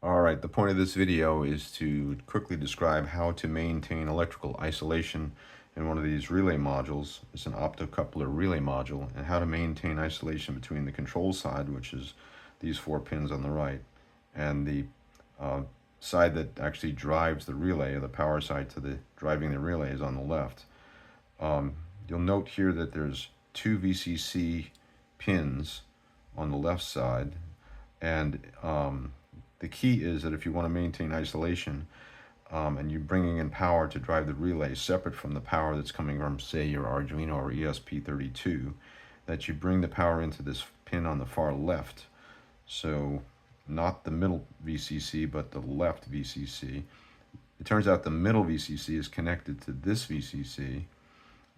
All right, the point of this video is to quickly describe how to maintain electrical isolation in one of these relay modules. It's an optocoupler relay module, and how to maintain isolation between the control side, which is these 4 pins on the right, and the side that actually drives the relay, or the power side to the driving the relay, is on the left. You'll note here that there's 2 VCC pins on the left side, and the key is that if you want to maintain isolation and you're bringing in power to drive the relay separate from the power that's coming from, say, your Arduino or ESP32, that you bring the power into this pin on the far left. So not the middle VCC, but the left VCC. It turns out the middle VCC is connected to this VCC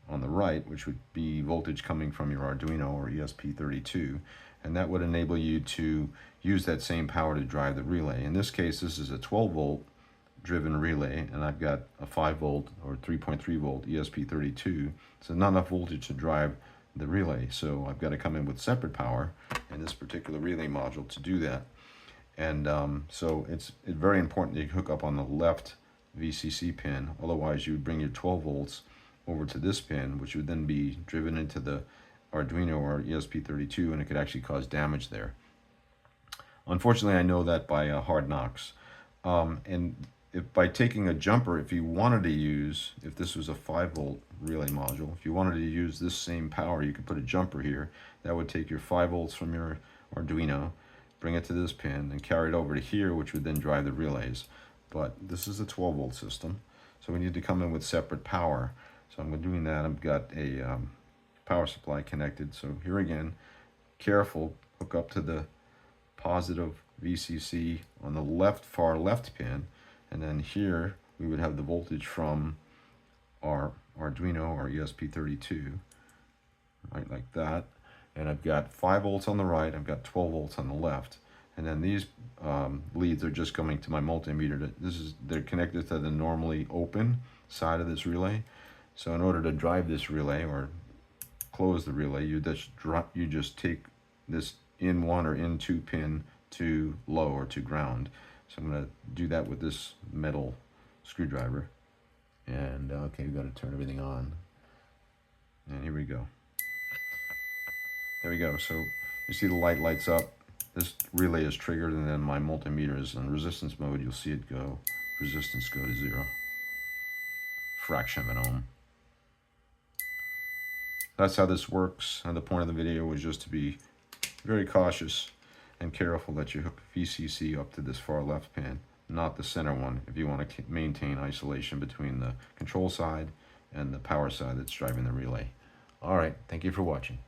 on the right, which would be voltage coming from your Arduino or ESP32, and that would enable you to use that same power to drive the relay. In this case, this is a 12-volt driven relay, and I've got a 5-volt or 3.3-volt ESP32, so not enough voltage to drive the relay, so I've got to come in with separate power in this particular relay module to do that. And so it's very important that you hook up on the left VCC pin, otherwise you would bring your 12 volts over to this pin, which would then be driven into the Arduino or ESP32, and it could actually cause damage there. Unfortunately, I know that by hard knocks. And if by taking a jumper, if you wanted to use, if this was a 5-volt relay module, if you wanted to use this same power, you could put a jumper here. That would take your 5 volts from your Arduino, bring it to this pin, and carry it over to here, which would then drive the relays. But this is a 12-volt system, so we need to come in with separate power. So I'm doing that. I've got a power supply connected. So here again, careful, hook up to the positive VCC on the left, far left pin, and then here we would have the voltage from our Arduino or ESP32, right, like that. And I've got 5 volts on the right, I've got 12 volts on the left, and then these leads are just coming to my multimeter. They're connected to the normally open side of this relay. So in order to drive this relay or close the relay, you just take this in 1 or in 2 pin to low or to ground. So I'm going to do that with this metal screwdriver. And okay, we've got to turn everything on. And here we go. There we go. So you see the light lights up. This relay is triggered, and then my multimeter is in resistance mode. You'll see it go, resistance go to 0. Fraction of an ohm. That's how this works, and the point of the video was just to be very cautious and careful that you hook VCC up to this far left pin, not the center one, if you want to maintain isolation between the control side and the power side that's driving the relay. All right, thank you for watching.